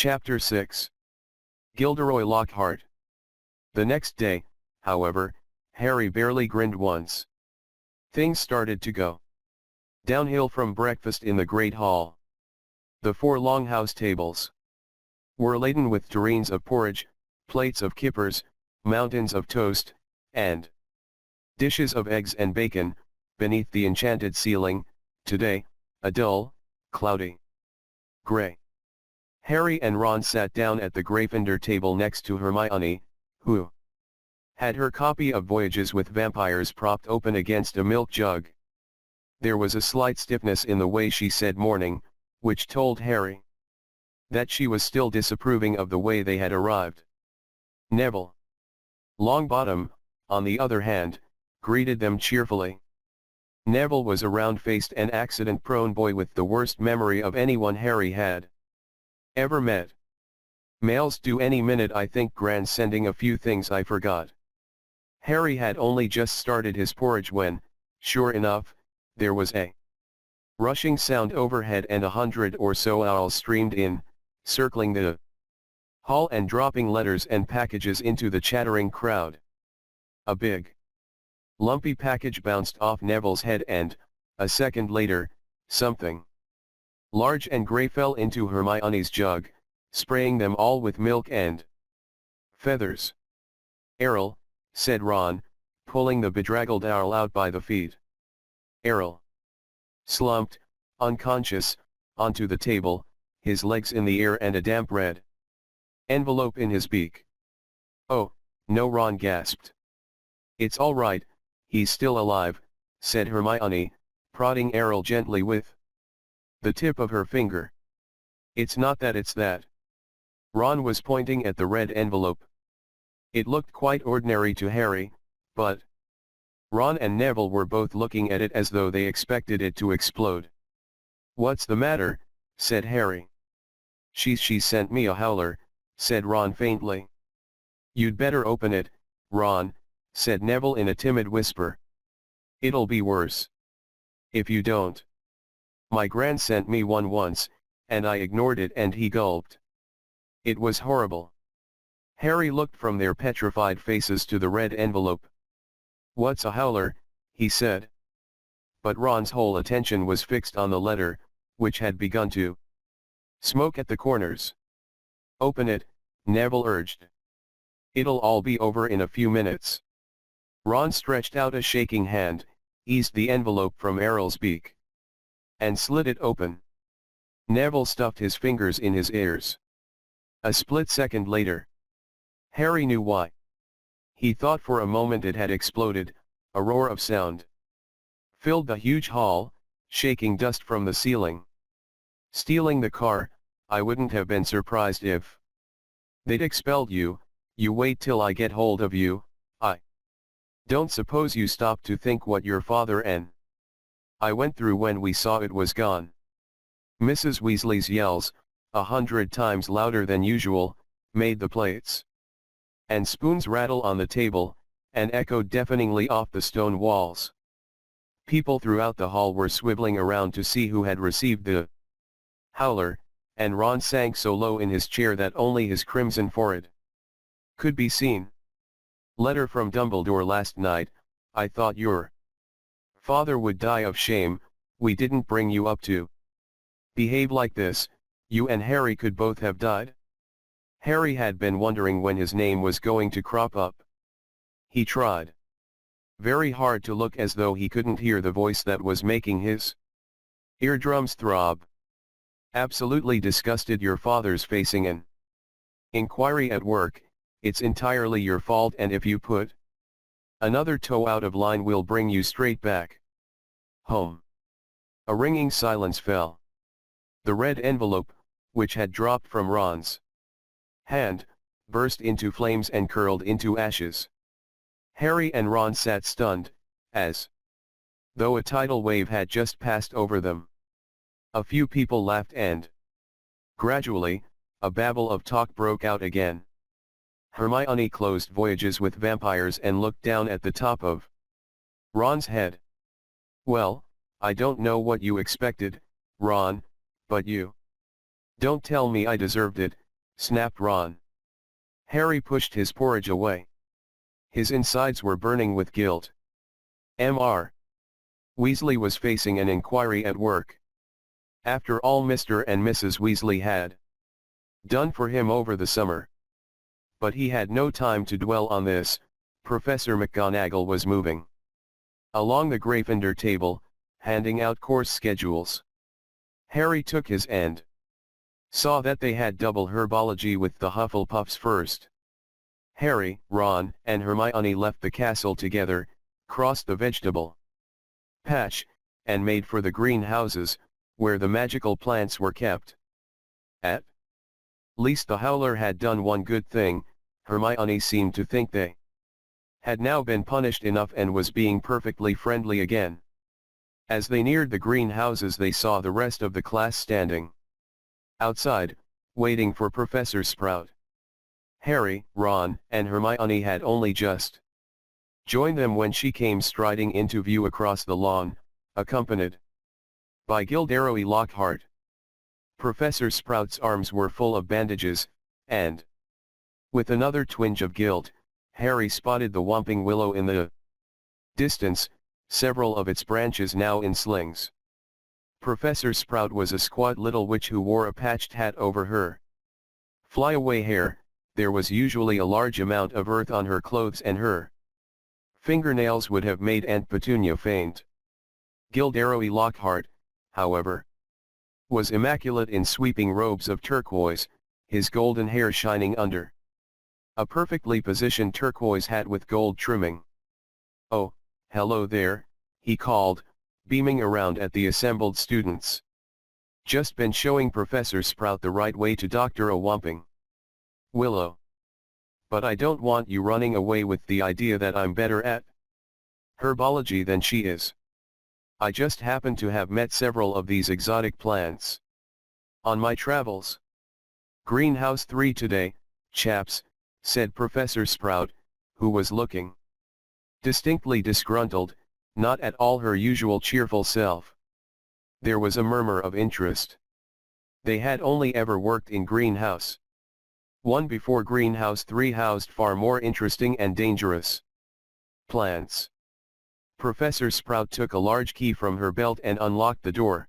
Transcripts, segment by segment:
Chapter 6. Gilderoy Lockhart. The next day, however, Harry barely grinned once. Things started to go downhill from breakfast in the Great Hall. The 4 long house tables were laden with tureens of porridge, plates of kippers, mountains of toast, and dishes of eggs and bacon. Beneath the enchanted ceiling, today, a dull, cloudy gray. Harry and Ron sat down at the Gryffindor table next to Hermione, who had her copy of Voyages with Vampires propped open against a milk jug. There was a slight stiffness in the way she said morning, which told Harry that she was still disapproving of the way they had arrived. Neville Longbottom, on the other hand, greeted them cheerfully. Neville was a round-faced and accident-prone boy with the worst memory of anyone Harry had ever met. "Mail's due any minute, I think, Gran, sending a few things I forgot." Harry had only just started his porridge when, sure enough, there was a rushing sound overhead and 100 or so owls streamed in, circling the hall and dropping letters and packages into the chattering crowd. A big, lumpy package bounced off Neville's head and, a second later, something large and grey fell into Hermione's jug, spraying them all with milk and feathers. "Errol," said Ron, pulling the bedraggled owl out by the feet. Errol slumped, unconscious, onto the table, his legs in the air and a damp red envelope in his beak. "Oh, no," Ron gasped. "It's all right, he's still alive," said Hermione, prodding Errol gently with the tip of her finger. "It's not that, it's that." Ron was pointing at the red envelope. It looked quite ordinary to Harry, but Ron and Neville were both looking at it as though they expected it to explode. "What's the matter?" said Harry. She sent me a howler," said Ron faintly. "You'd better open it, Ron," said Neville in a timid whisper. "It'll be worse if you don't. My Gran sent me one once, and I ignored it," and he gulped. "It was horrible." Harry looked from their petrified faces to the red envelope. "What's a howler?" he said. But Ron's whole attention was fixed on the letter, which had begun to smoke at the corners. "Open it," Neville urged. "It'll all be over in a few minutes." Ron stretched out a shaking hand, eased the envelope from Errol's beak, and slid it open. Neville stuffed his fingers in his ears. A split second later, Harry knew why. He thought for a moment it had exploded. A roar of sound filled the huge hall, shaking dust from the ceiling. "Stealing the car, I wouldn't have been surprised if they'd expelled you. You wait till I get hold of you. I don't suppose you stopped to think what your father and I went through when we saw it was gone." Mrs. Weasley's yells, 100 times louder than usual, made the plates and spoons rattle on the table, and echoed deafeningly off the stone walls. People throughout the hall were swiveling around to see who had received the howler, and Ron sank so low in his chair that only his crimson forehead could be seen. "Letter from Dumbledore last night. I thought your father would die of shame. We didn't bring you up to behave like this. You and Harry could both have died." Harry had been wondering when his name was going to crop up. He tried very hard to look as though he couldn't hear the voice that was making his eardrums throb. "Absolutely disgusted your father's facing an inquiry at work. It's entirely your fault, and if you put another toe out of line we'll bring you straight back home." A ringing silence fell. The red envelope, which had dropped from Ron's hand, burst into flames and curled into ashes. Harry and Ron sat stunned, as though a tidal wave had just passed over them. A few people laughed and gradually, a babble of talk broke out again. Hermione closed Voyages with Vampires and looked down at the top of Ron's head. "Well, I don't know what you expected, Ron, but you don't tell me I deserved it," snapped Ron. Harry pushed his porridge away. His insides were burning with guilt. Mr. Weasley was facing an inquiry at work. After all Mr. and Mrs. Weasley had done for him over the summer. But he had no time to dwell on this. Professor McGonagall was moving along the Gryffindor table, handing out course schedules. Harry took his end. Saw that they had double herbology with the Hufflepuffs first. Harry, Ron, and Hermione left the castle together, crossed the vegetable patch, and made for the greenhouses, where the magical plants were kept. At least the Howler had done one good thing. Hermione seemed to think they had now been punished enough and was being perfectly friendly again. As they neared the greenhouses, they saw the rest of the class standing outside, waiting for Professor Sprout. Harry, Ron, and Hermione had only just joined them when she came striding into view across the lawn, accompanied by Gilderoy Lockhart. Professor Sprout's arms were full of bandages, and with another twinge of guilt, Harry spotted the whomping willow in the distance, several of its branches now in slings. Professor Sprout was a squat little witch who wore a patched hat over her flyaway hair. There was usually a large amount of earth on her clothes, and her fingernails would have made Aunt Petunia faint. Gilderoy Lockhart, however, was immaculate in sweeping robes of turquoise, his golden hair shining under a perfectly positioned turquoise hat with gold trimming. "Oh, hello there," he called, beaming around at the assembled students. "Just been showing Professor Sprout the right way to doctor a whomping willow. But I don't want you running away with the idea that I'm better at herbology than she is. I just happen to have met several of these exotic plants on my travels. Greenhouse 3 today, chaps," said Professor Sprout, who was looking distinctly disgruntled, not at all her usual cheerful self. There was a murmur of interest. They had only ever worked in Greenhouse 1 before. Greenhouse 3 housed far more interesting and dangerous plants. Professor Sprout took a large key from her belt and unlocked the door.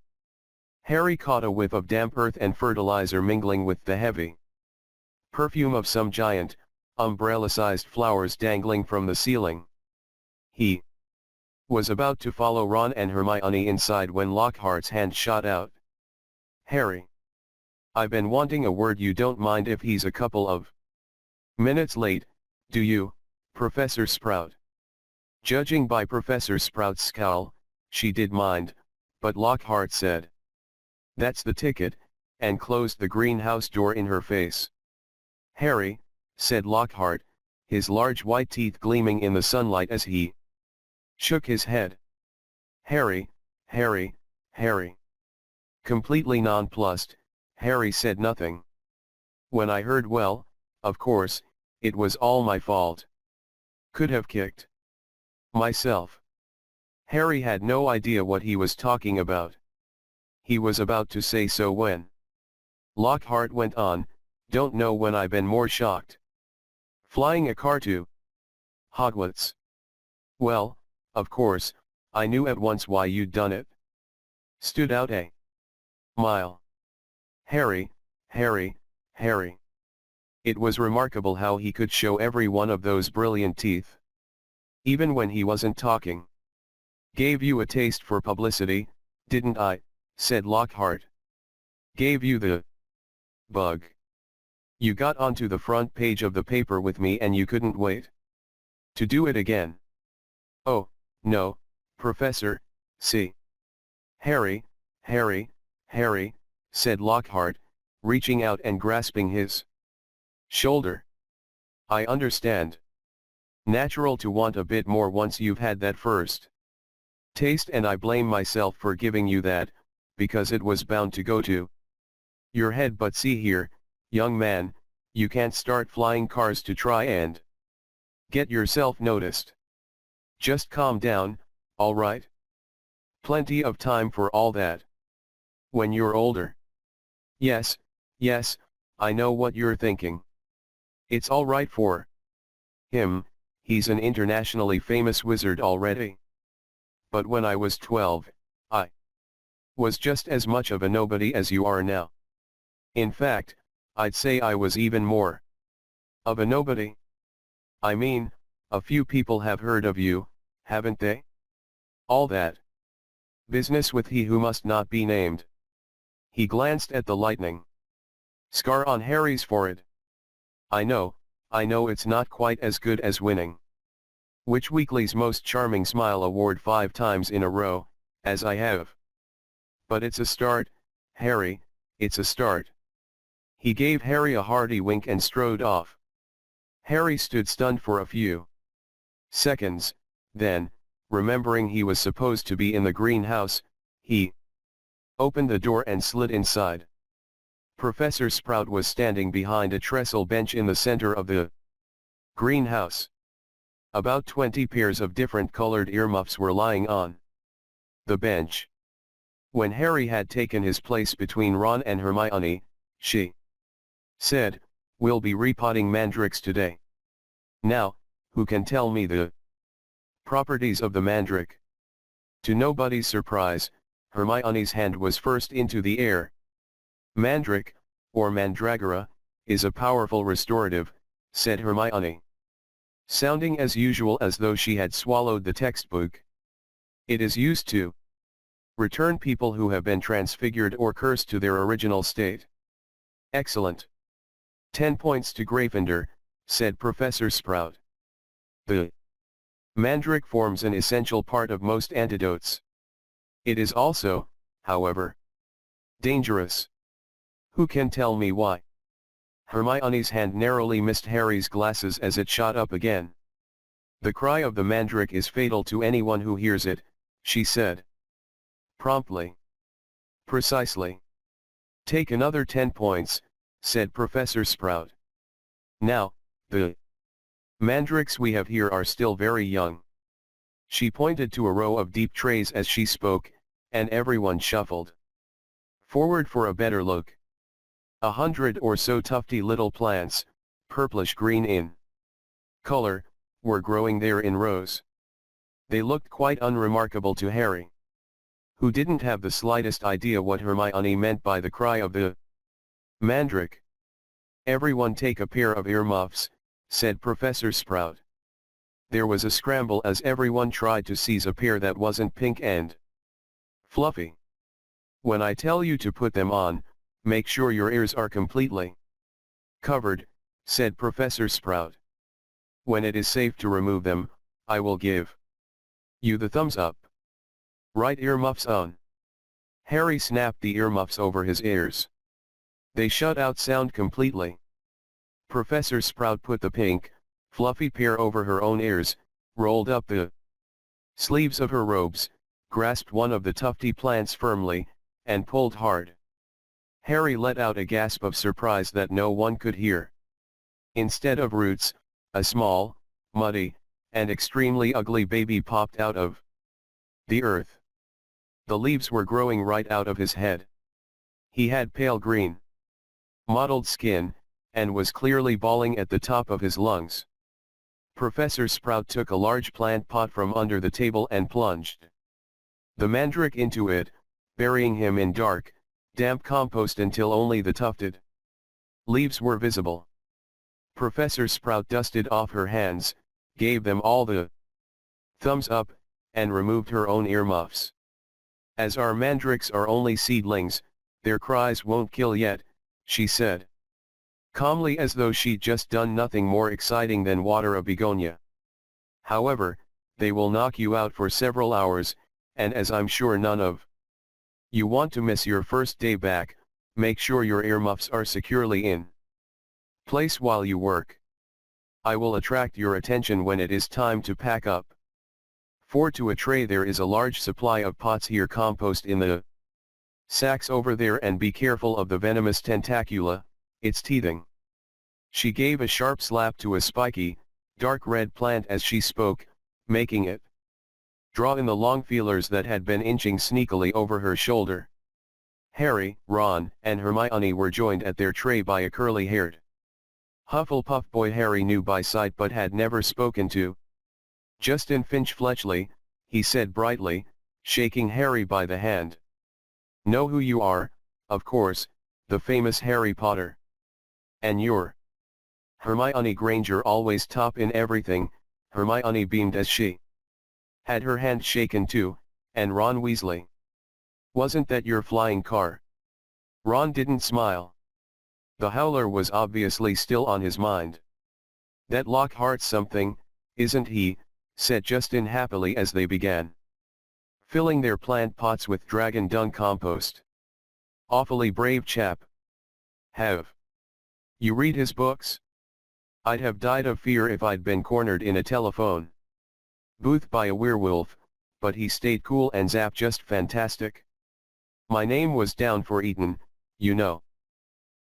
Harry caught a whiff of damp earth and fertilizer mingling with the heavy perfume of some giant, umbrella-sized flowers dangling from the ceiling. He was about to follow Ron and Hermione inside when Lockhart's hand shot out. "Harry, I've been wanting a word. You don't mind if he's a couple of minutes late, do you, Professor Sprout?" Judging by Professor Sprout's scowl, she did mind, but Lockhart said, "That's the ticket," and closed the greenhouse door in her face. "Harry," said Lockhart, his large white teeth gleaming in the sunlight as he shook his head. "Harry, Harry, Harry." Completely nonplussed, Harry said nothing. "When I heard, well, of course, it was all my fault. Could have kicked myself." Harry had no idea what he was talking about. He was about to say so when Lockhart went on, "Don't know when I've been more shocked. Flying a car to Hogwarts. Well, of course, I knew at once why you'd done it. Stood out a mile. Harry, Harry, Harry." It was remarkable how he could show every one of those brilliant teeth, even when he wasn't talking. "Gave you a taste for publicity, didn't I?" said Lockhart. "Gave you the bug. You got onto the front page of the paper with me and you couldn't wait to do it again." "Oh, no, Professor, see." "Harry, Harry, Harry," said Lockhart, reaching out and grasping his shoulder. "I understand. Natural to want a bit more once you've had that first taste, and I blame myself for giving you that, because it was bound to go to your head. But see here, young man, you can't start flying cars to try and get yourself noticed. Just calm down, all right? Plenty of time for all that when you're older." Yes, I know what you're thinking. It's all right for him, he's an internationally famous wizard already. But when I was 12, I was just as much of a nobody as you are now. In fact, I'd say I was even more of a nobody. I mean, a few people have heard of you, haven't they? All that business with he who must not be named. He glanced at the lightning scar on Harry's forehead. I know it's not quite as good as winning Which Weekly's Most Charming Smile award 5 times in a row, as I have. But it's a start, Harry, it's a start. He gave Harry a hearty wink and strode off. Harry stood stunned for a few seconds, then, remembering he was supposed to be in the greenhouse, he opened the door and slid inside. Professor Sprout was standing behind a trestle bench in the center of the greenhouse. About 20 pairs of different colored earmuffs were lying on the bench. When Harry had taken his place between Ron and Hermione, she said, "We'll be repotting mandrakes today. Now, who can tell me the properties of the mandrake?" To nobody's surprise, Hermione's hand was first into the air. "Mandrake, or mandragora, is a powerful restorative," said Hermione, sounding as usual as though she had swallowed the textbook. "It is used to return people who have been transfigured or cursed to their original state." "Excellent. 10 points to Gryffindor," said Professor Sprout. "The mandrake forms an essential part of most antidotes. It is also, however, dangerous. Who can tell me why?" Hermione's hand narrowly missed Harry's glasses as it shot up again. "The cry of the mandrake is fatal to anyone who hears it," she said promptly. "Precisely. Take another 10 points, said Professor Sprout. "Now, the mandrakes we have here are still very young." She pointed to a row of deep trays as she spoke, and everyone shuffled forward for a better look. 100 or so tufty little plants, purplish-green in color, were growing there in rows. They looked quite unremarkable to Harry, who didn't have the slightest idea what Hermione meant by the cry of the mandrake. "Everyone take a pair of earmuffs," said Professor Sprout. There was a scramble as everyone tried to seize a pair that wasn't pink and fluffy. "When I tell you to put them on, make sure your ears are completely covered," said Professor Sprout. "When it is safe to remove them, I will give you the thumbs up. Right earmuffs on." Harry snapped the earmuffs over his ears. They shut out sound completely. Professor Sprout put the pink, fluffy pair over her own ears, rolled up the sleeves of her robes, grasped one of the tufty plants firmly, and pulled hard. Harry let out a gasp of surprise that no one could hear. Instead of roots, a small, muddy, and extremely ugly baby popped out of the earth. The leaves were growing right out of his head. He had pale green, mottled skin, and was clearly bawling at the top of his lungs. Professor Sprout took a large plant pot from under the table and plunged the mandrake into it, burying him in dark, damp compost until only the tufted leaves were visible. Professor Sprout dusted off her hands, gave them all the thumbs up, and removed her own earmuffs. "As our mandrakes are only seedlings, their cries won't kill yet," she said calmly, as though she'd just done nothing more exciting than water a begonia. "However, they will knock you out for several hours, and as I'm sure none of you want to miss your first day back, make sure your earmuffs are securely in place while you work. I will attract your attention when it is time to pack up. 4 to a tray. There is a large supply of pots here. Compost in the sacks over there, and be careful of the venomous tentacula, it's teething." She gave a sharp slap to a spiky, dark red plant as she spoke, making it draw in the long feelers that had been inching sneakily over her shoulder. Harry, Ron, and Hermione were joined at their tray by a curly-haired Hufflepuff boy Harry knew by sight but had never spoken to. Justin Finch-Fletchley, he said brightly, shaking Harry by the hand. Know who you are, of course, the famous Harry Potter. And you're Hermione Granger, always top in everything. Hermione beamed as she had her hand shaken too, and Ron Weasley. Wasn't that your flying car? Ron didn't smile. The howler was obviously still on his mind. That Lockhart's something, isn't he? Said Justin happily as they began filling their plant pots with dragon dung compost. Awfully brave chap. Have you read his books? I'd have died of fear if I'd been cornered in a telephone booth by a werewolf, but he stayed cool and Zap just fantastic. My name was down for Eton, you know.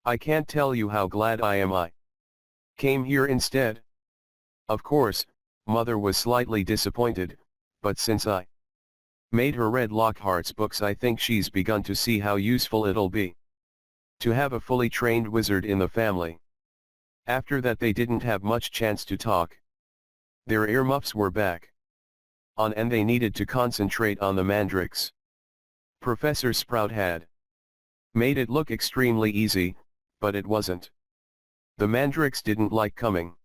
I can't tell you how glad I am I came here instead. Of course, Mother was slightly disappointed, but since I made her read Lockhart's books, I think she's begun to see how useful it'll be to have a fully trained wizard in the family. After that they didn't have much chance to talk. Their earmuffs were back on and they needed to concentrate on the mandrakes. Professor Sprout had made it look extremely easy, but it wasn't. The mandrakes didn't like coming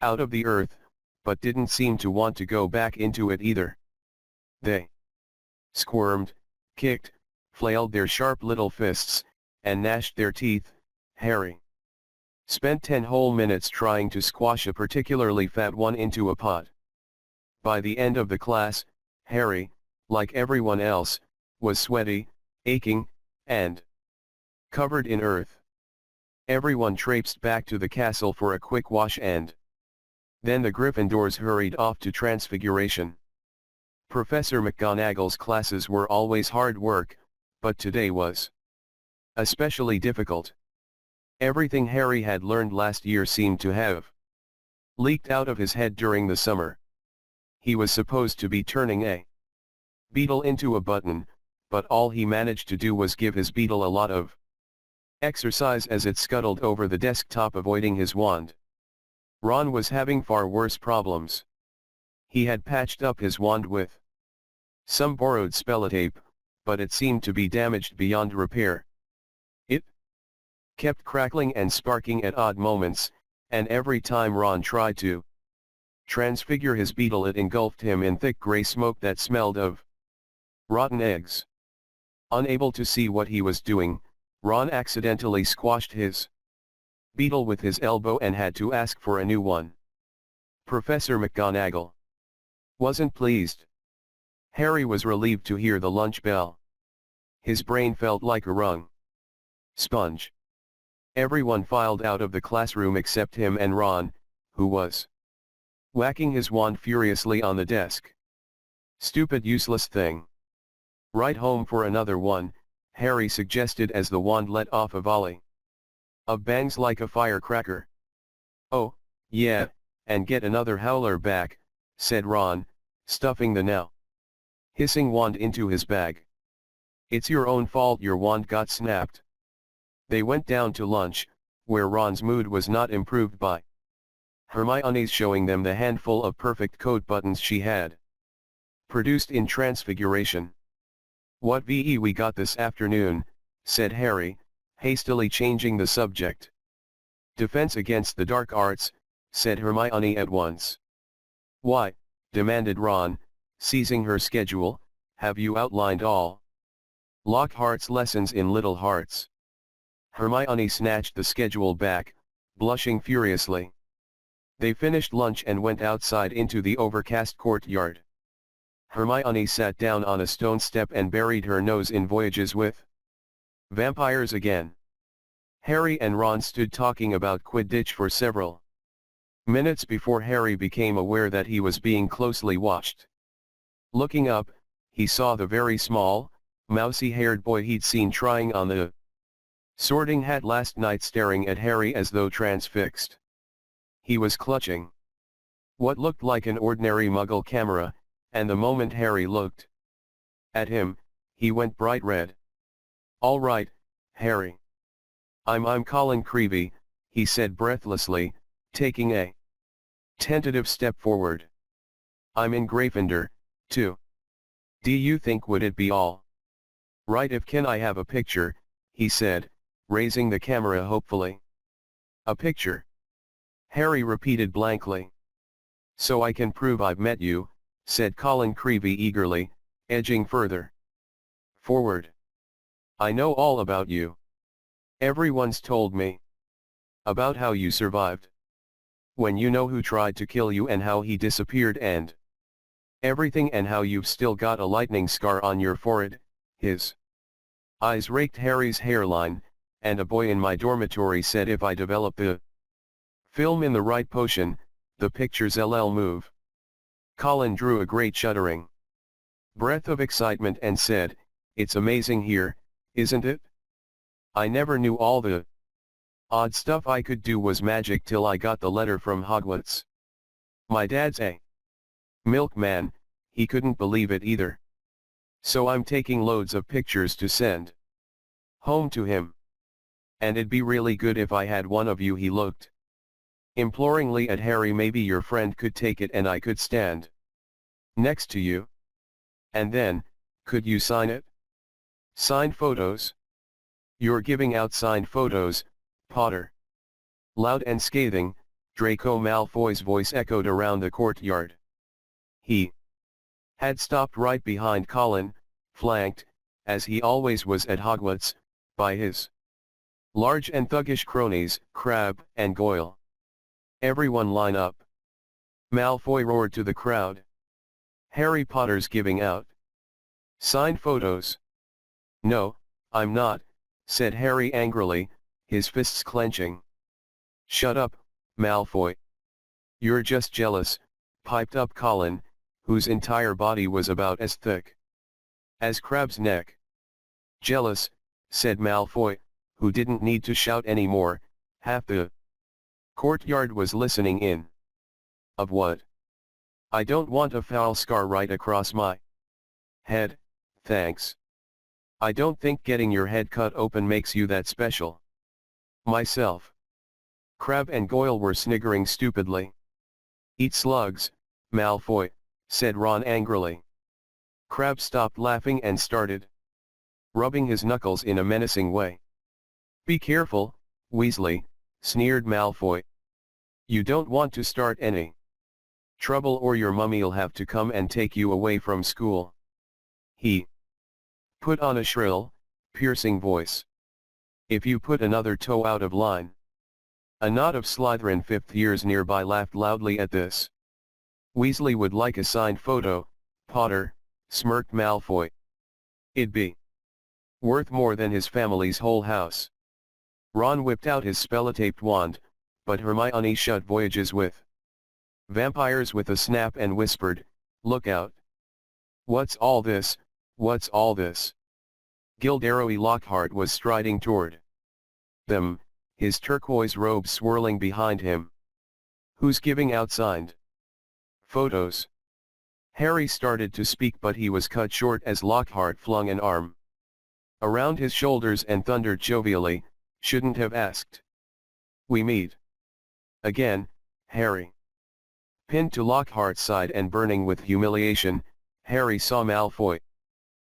out of the earth, but didn't seem to want to go back into it either. They squirmed, kicked, flailed their sharp little fists, and gnashed their teeth. Harry spent 10 whole minutes trying to squash a particularly fat one into a pot. By the end of the class, Harry, like everyone else, was sweaty, aching, and covered in earth. Everyone traipsed back to the castle for a quick wash and then the Gryffindors hurried off to Transfiguration. Professor McGonagall's classes were always hard work, but today was especially difficult. Everything Harry had learned last year seemed to have leaked out of his head during the summer. He was supposed to be turning a beetle into a button, but all he managed to do was give his beetle a lot of exercise as it scuttled over the desktop avoiding his wand. Ron was having far worse problems. He had patched up his wand with some borrowed spellotape, but it seemed to be damaged beyond repair. It kept crackling and sparking at odd moments, and every time Ron tried to transfigure his beetle it engulfed him in thick grey smoke that smelled of rotten eggs. Unable to see what he was doing, Ron accidentally squashed his beetle with his elbow and had to ask for a new one. Professor McGonagall wasn't pleased. Harry was relieved to hear the lunch bell. His brain felt like a wrung sponge. Everyone filed out of the classroom except him and Ron, who was whacking his wand furiously on the desk. Stupid useless thing. Right home for another one, Harry suggested as the wand let off a volley of bangs like a firecracker. Oh, yeah, and get another howler back, said Ron, stuffing the now hissing wand into his bag. It's your own fault your wand got snapped. They went down to lunch, where Ron's mood was not improved by Hermione's showing them the handful of perfect coat buttons she had produced in Transfiguration. What VE we got this afternoon, said Harry, hastily changing the subject. Defense against the dark arts, said Hermione at once. Why, demanded Ron, seizing her schedule, have you outlined all Lockhart's lessons in Little Hearts? Hermione snatched the schedule back, blushing furiously. They finished lunch and went outside into the overcast courtyard. Hermione sat down on a stone step and buried her nose in Voyages with Vampires again. Harry and Ron stood talking about Quidditch for several minutes before Harry became aware that he was being closely watched. Looking up, he saw the very small, mousy-haired boy he'd seen trying on the sorting hat last night staring at Harry as though transfixed. He was clutching what looked like an ordinary Muggle camera, and the moment Harry looked at him, he went bright red. All right, Harry. I'm Colin Creevey, he said breathlessly, taking a tentative step forward. I'm in Gryffindor, too. Do you think would it be all right if can I have a picture, he said, raising the camera hopefully. A picture? Harry repeated blankly. So I can prove I've met you, said Colin Creevey eagerly, edging further forward. I know all about you. Everyone's told me about how you survived. When you know who tried to kill you and how he disappeared and everything and how you've still got a lightning scar on your forehead. His eyes raked Harry's hairline, and a boy in my dormitory said if I develop the film in the right potion, the pictures LL move. Colin drew a great shuddering breath of excitement and said, it's amazing here, isn't it? I never knew all the odd stuff I could do was magic till I got the letter from Hogwarts. My dad's a milkman, he couldn't believe it either. So I'm taking loads of pictures to send home to him. And it'd be really good if I had one of you, he looked imploringly at Harry. Maybe your friend could take it and I could stand next to you. And then, could you sign it? Signed photos? You're giving out signed photos, Potter. Loud and scathing, Draco Malfoy's voice echoed around the courtyard. He had stopped right behind Colin, flanked, as he always was at Hogwarts, by his large and thuggish cronies, Crabbe and Goyle. Everyone line up. Malfoy roared to the crowd. Harry Potter's giving out signed photos. No, I'm not, said Harry angrily, his fists clenching. Shut up, Malfoy. You're just jealous, piped up Colin, whose entire body was about as thick as Crabbe's neck. Jealous, said Malfoy, who didn't need to shout anymore, half the courtyard was listening in. Of what? I don't want a foul scar right across my head, thanks. I don't think getting your head cut open makes you that special. Myself. Crabbe and Goyle were sniggering stupidly. Eat slugs, Malfoy, said Ron angrily. Crabbe stopped laughing and started rubbing his knuckles in a menacing way. Be careful, Weasley, sneered Malfoy. You don't want to start any trouble or your mummy'll have to come and take you away from school. He put on a shrill, piercing voice. If you put another toe out of line. A knot of Slytherin fifth years nearby laughed loudly at this. Weasley would like a signed photo, Potter, smirked Malfoy. It'd be worth more than his family's whole house. Ron whipped out his spellotaped wand, but Hermione shut voyages with vampires with a snap and whispered, look out. What's all this, what's all this? Gilderoy Lockhart was striding toward them, his turquoise robe swirling behind him. Who's giving out signed photos? Harry started to speak, but he was cut short as Lockhart flung an arm around his shoulders and thundered jovially, shouldn't have asked. We meet again, Harry. Pinned to Lockhart's side and burning with humiliation, Harry saw Malfoy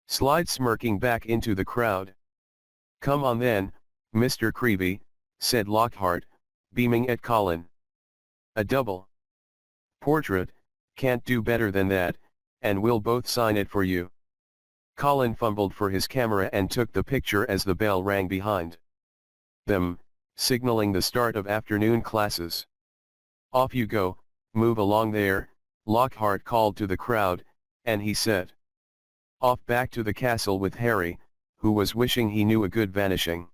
slide smirking back into the crowd. Come on then, Mr. Creevey, said Lockhart, beaming at Colin. A double portrait, can't do better than that, and we'll both sign it for you. Colin fumbled for his camera and took the picture as the bell rang behind them, signaling the start of afternoon classes. Off you go, move along there, Lockhart called to the crowd, and he set off back to the castle with Harry, who was wishing he knew a good vanishing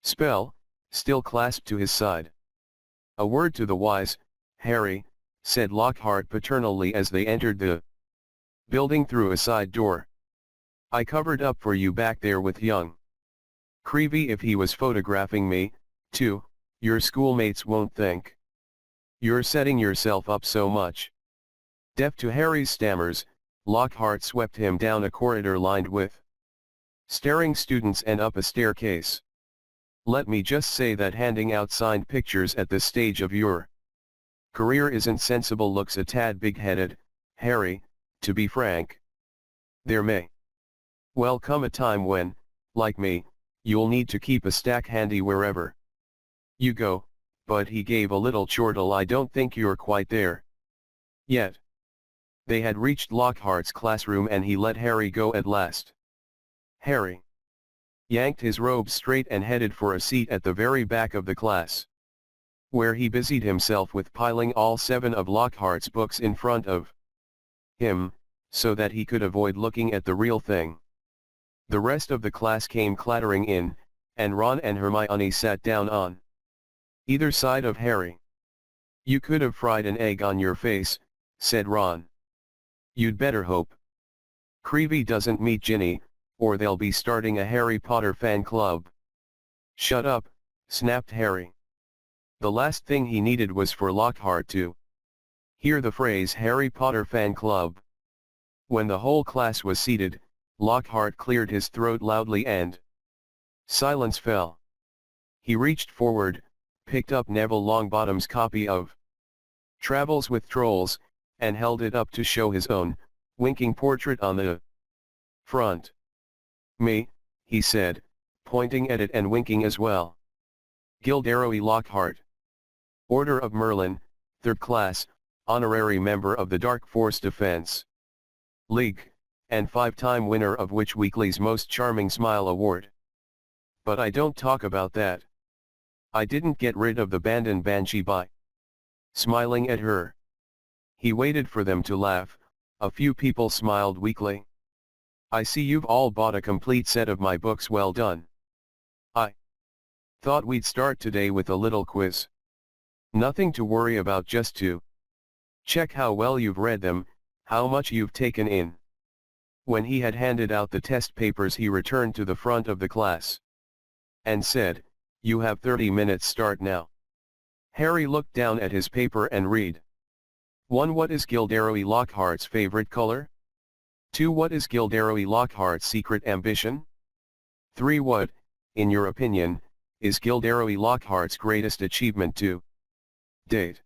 spell, still clasped to his side. A word to the wise, Harry, said Lockhart paternally as they entered the building through a side door. I covered up for you back there with young Creevey if he was photographing me, too. Your schoolmates won't think you're setting yourself up so much. Deaf to Harry's stammers, Lockhart swept him down a corridor lined with Staring students and up a staircase. Let me just say that handing out signed pictures at this stage of your career isn't sensible. Looks a tad big-headed, Harry, to be frank. There may well come a time when, like me, you'll need to keep a stack handy wherever you go, but he gave a little chortle. I don't think you're quite there yet. They had reached Lockhart's classroom and he let Harry go at last. Harry yanked his robes straight and headed for a seat at the very back of the class, where he busied himself with piling all 7 of Lockhart's books in front of him, so that he could avoid looking at the real thing. The rest of the class came clattering in, and Ron and Hermione sat down on either side of Harry. You could have fried an egg on your face, said Ron. You'd better hope Creevy doesn't meet Ginny, or they'll be starting a Harry Potter fan club. Shut up, snapped Harry. The last thing he needed was for Lockhart to hear the phrase Harry Potter fan club. When the whole class was seated, Lockhart cleared his throat loudly and silence fell. He reached forward, picked up Neville Longbottom's copy of Travels with Trolls, and held it up to show his own, winking portrait on the front. Me, he said, pointing at it and winking as well. Gilderoy Lockhart. Order of Merlin, 3rd class, honorary member of the Dark Force Defense League, and 5-time winner of Witch Weekly's Most Charming Smile Award. But I don't talk about that. I didn't get rid of the Bandon Banshee by smiling at her. He waited for them to laugh. A few people smiled weakly. I see you've all bought a complete set of my books. Well done. I thought we'd start today with a little quiz. Nothing to worry about, just to check how well you've read them, how much you've taken in. When he had handed out the test papers, he returned to the front of the class and said, "You have 30 minutes, start now." Harry looked down at his paper and read. 1. What is Gilderoy Lockhart's favorite color? 2. What is Gilderoy Lockhart's secret ambition? 3. What, in your opinion, is Gilderoy Lockhart's greatest achievement to date?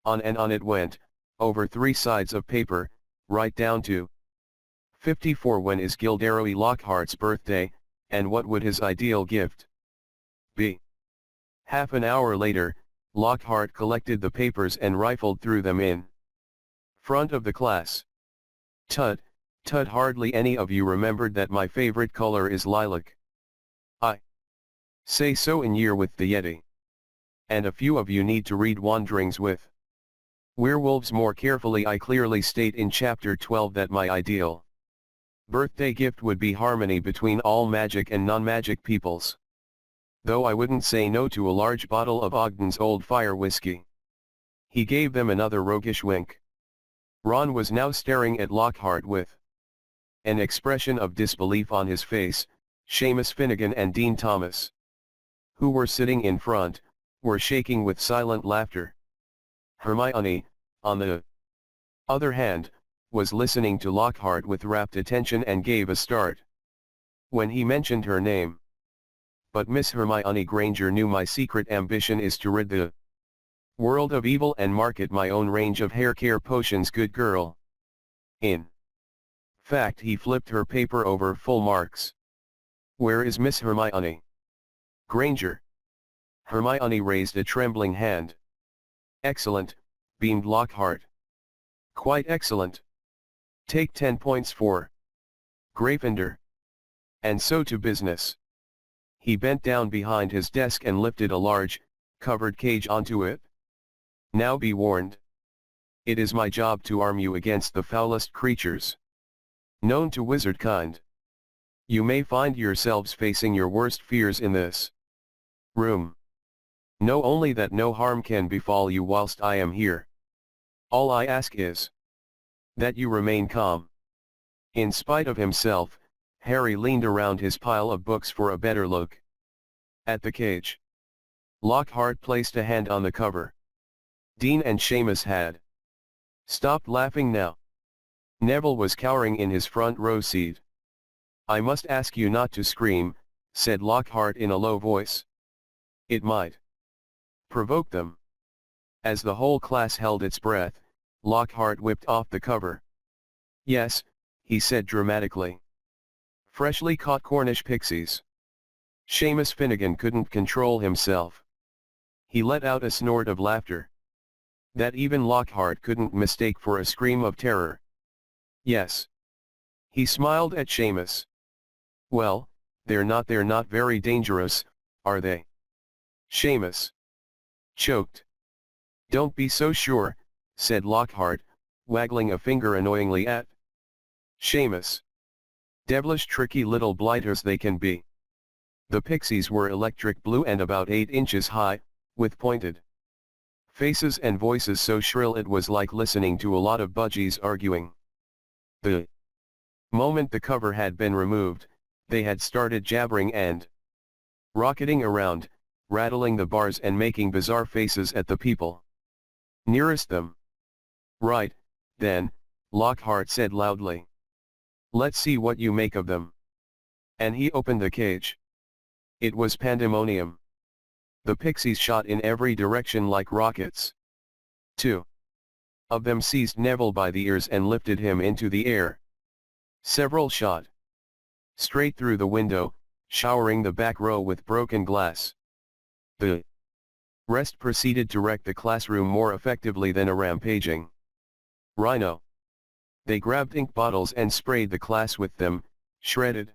On and on it went, over 3 sides of paper, right down to 54. When is Gilderoy Lockhart's birthday, and what would his ideal gift be? Half an hour later, Lockhart collected the papers and rifled through them in front of the class. Tut, tut, hardly any of you remembered that my favorite color is lilac. I say so in Year with the Yeti. And a few of you need to read Wanderings with Werewolves more carefully. I clearly state in Chapter 12 that my ideal birthday gift would be harmony between all magic and non-magic peoples. Though I wouldn't say no to a large bottle of Ogden's Old Fire whiskey. He gave them another roguish wink. Ron was now staring at Lockhart with an expression of disbelief on his face. Seamus Finnegan and Dean Thomas, who were sitting in front, were shaking with silent laughter. Hermione, on the other hand, was listening to Lockhart with rapt attention and gave a start when he mentioned her name. But Miss Hermione Granger knew my secret ambition is to rid the world of evil and market my own range of hair care potions. Good girl. In fact, he flipped her paper over full marks. Where is Miss Hermione Granger? Hermione raised a trembling hand. Excellent, beamed Lockhart. Quite excellent. Take 10 points for Gryffindor. And so to business. He bent down behind his desk and lifted a large, covered cage onto it. Now be warned. It is my job to arm you against the foulest creatures known to wizard kind. You may find yourselves facing your worst fears in this room. Know only that no harm can befall you whilst I am here. All I ask is that you remain calm. In spite of himself, Harry leaned around his pile of books for a better look at the cage. Lockhart placed a hand on the cover. Dean and Seamus had stopped laughing now. Neville was cowering in his front row seat. I must ask you not to scream, said Lockhart in a low voice. It might provoke them. As the whole class held its breath, Lockhart whipped off the cover. Yes, he said dramatically. Freshly caught Cornish pixies. Seamus Finnegan couldn't control himself. He let out a snort of laughter that even Lockhart couldn't mistake for a scream of terror. Yes. He smiled at Seamus. Well, they're not very dangerous, are they? Seamus choked. Don't be so sure, said Lockhart, waggling a finger annoyingly at Seamus. Devilish tricky little blighters they can be. The pixies were electric blue and about 8 inches high, with pointed faces and voices so shrill it was like listening to a lot of budgies arguing. The moment the cover had been removed, they had started jabbering and rocketing around, rattling the bars and making bizarre faces at the people nearest them. Right, then, Lockhart said loudly. Let's see what you make of them. And he opened the cage. It was pandemonium. The pixies shot in every direction like rockets. 2 of them seized Neville by the ears and lifted him into the air. Several shot straight through the window, showering the back row with broken glass. The rest proceeded to wreck the classroom more effectively than a rampaging rhino. They grabbed ink bottles and sprayed the class with them, shredded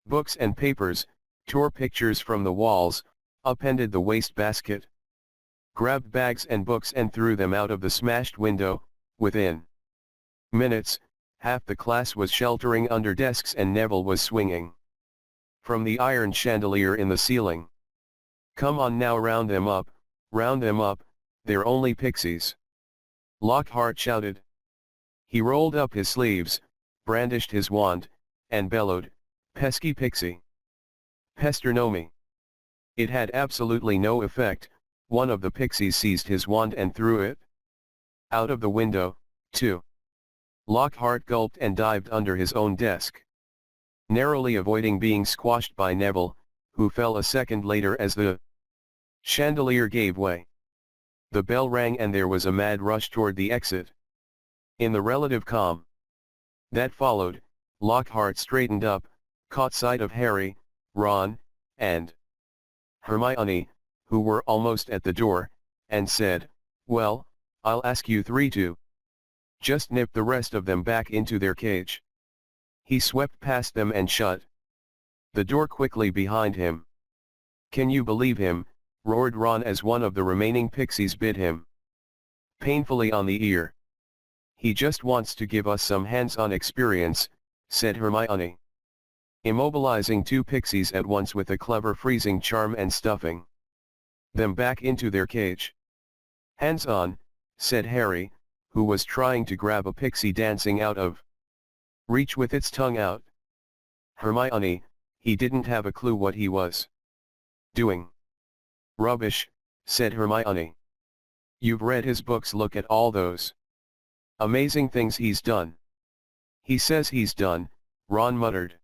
books and papers, tore pictures from the walls, upended the wastebasket, grabbed bags and books and threw them out of the smashed window. Within minutes, half the class was sheltering under desks and Neville was swinging from the iron chandelier in the ceiling. Come on now, round them up, they're only pixies. Lockhart shouted. He rolled up his sleeves, brandished his wand, and bellowed, pesky pixie. Pester me. It had absolutely no effect. One of the pixies seized his wand and threw it out of the window, too. Lockhart gulped and dived under his own desk, narrowly avoiding being squashed by Neville, who fell a second later as the chandelier gave way. The bell rang and there was a mad rush toward the exit. In the relative calm that followed, Lockhart straightened up, caught sight of Harry, Ron, and Hermione, who were almost at the door, and said, well, I'll ask you three to just nip the rest of them back into their cage. He swept past them and shut the door quickly behind him. Can you believe him? Roared Ron as one of the remaining pixies bit him painfully on the ear. He just wants to give us some hands-on experience, said Hermione, immobilizing 2 pixies at once with a clever freezing charm and stuffing them back into their cage. Hands-on, said Harry, who was trying to grab a pixie dancing out of reach with its tongue out. Hermione, he didn't have a clue what he was doing. Rubbish, said Hermione. You've read his books, look at all those amazing things he's done. He says he's done, Ron muttered.